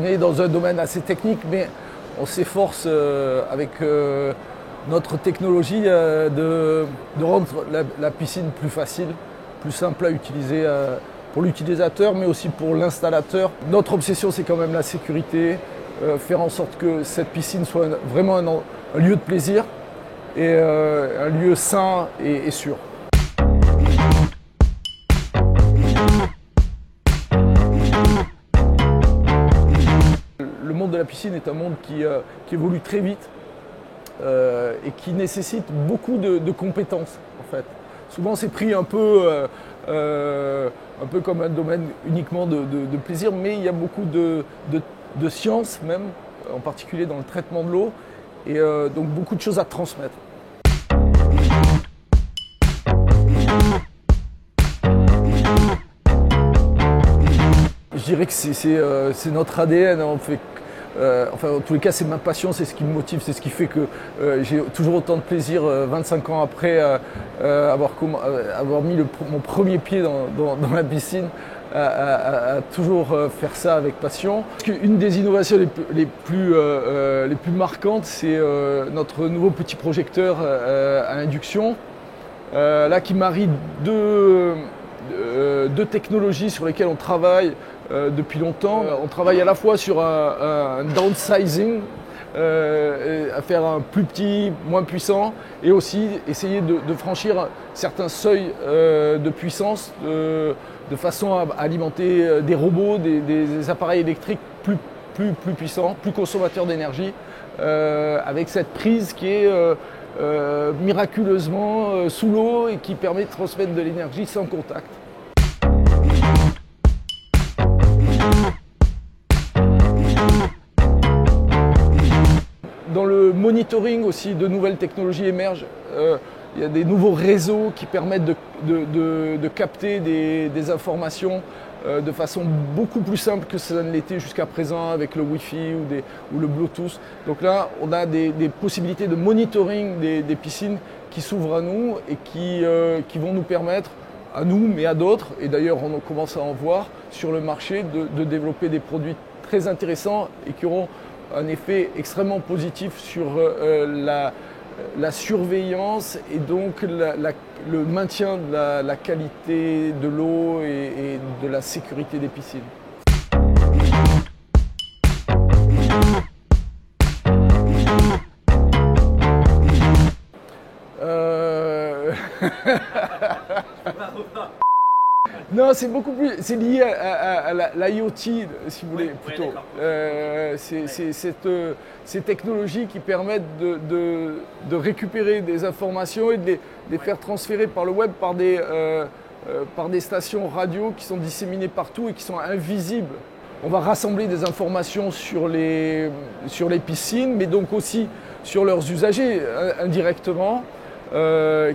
on est dans un domaine assez technique, mais on s'efforce avec notre technologie de rendre la piscine plus facile, plus simple à utiliser pour l'utilisateur, mais aussi pour l'installateur. Notre obsession, c'est quand même la sécurité, faire en sorte que cette piscine soit vraiment un lieu de plaisir et un lieu sain et sûr. Le monde de la piscine est un monde qui évolue très vite et qui nécessite beaucoup de compétences en fait. Souvent c'est pris un peu comme un domaine uniquement de plaisir, mais il y a beaucoup de sciences même, en particulier dans le traitement de l'eau, et donc beaucoup de choses à transmettre. Je dirais que c'est notre ADN. Enfin, en tous les cas, c'est ma passion, c'est ce qui me motive, c'est ce qui fait que j'ai toujours autant de plaisir 25 ans après avoir mis mon premier pied dans la piscine, à toujours faire ça avec passion. Une des innovations les plus marquantes, c'est notre nouveau petit projecteur à induction, là qui marie deux technologies sur lesquelles on travaille depuis longtemps. On travaille à la fois sur un downsizing, à faire un plus petit, moins puissant, et aussi essayer de franchir certains seuils de puissance de façon à alimenter des robots, des appareils électriques plus puissants, plus consommateurs d'énergie, avec cette prise qui est miraculeusement sous l'eau et qui permet de transmettre de l'énergie sans contact. Dans le monitoring aussi, de nouvelles technologies émergent. Il y a des nouveaux réseaux qui permettent de capter des informations de façon beaucoup plus simple que ça ne l'était jusqu'à présent avec le Wi-Fi ou le Bluetooth. Donc là, on a des possibilités de monitoring des piscines qui s'ouvrent à nous et qui vont nous permettre, à nous mais à d'autres, et d'ailleurs on commence à en voir sur le marché, de développer des produits très intéressants et qui auront un effet extrêmement positif sur la surveillance et donc le maintien de la qualité de l'eau et de la sécurité des piscines. Non, c'est beaucoup plus. C'est lié à l'IoT, si vous voulez, plutôt. C'est ces technologies qui permettent de récupérer des informations et de les faire transférer par le web par des stations radio qui sont disséminées partout et qui sont invisibles. On va rassembler des informations sur les piscines, mais donc aussi sur leurs usagers indirectement,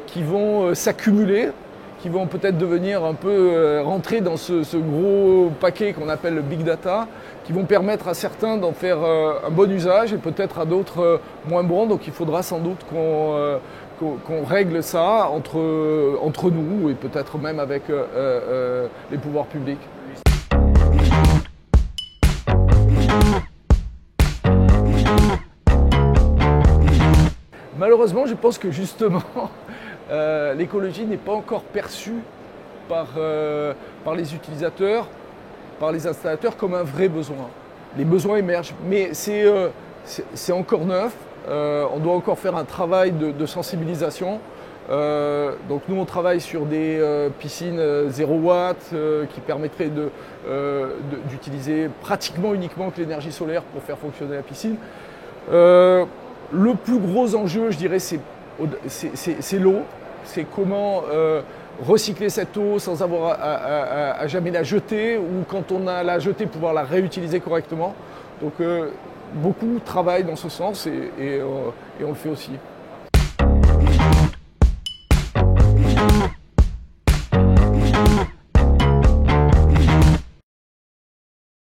qui vont s'accumuler, qui vont peut-être devenir un peu rentrer dans ce gros paquet qu'on appelle le big data, qui vont permettre à certains d'en faire un bon usage et peut-être à d'autres moins bons. Donc il faudra sans doute qu'on règle ça entre nous et peut-être même avec les pouvoirs publics. Malheureusement, je pense que justement, l'écologie n'est pas encore perçue par les utilisateurs, par les installateurs comme un vrai besoin. Les besoins émergent, mais c'est encore neuf. On doit encore faire un travail de sensibilisation. Donc nous, on travaille sur des piscines 0 watt qui permettraient d'utiliser pratiquement uniquement que l'énergie solaire pour faire fonctionner la piscine. Le plus gros enjeu, je dirais, c'est l'eau. C'est comment recycler cette eau sans avoir à jamais la jeter, ou quand on a la jeter, pouvoir la réutiliser correctement. Donc beaucoup travaillent dans ce sens et on le fait aussi.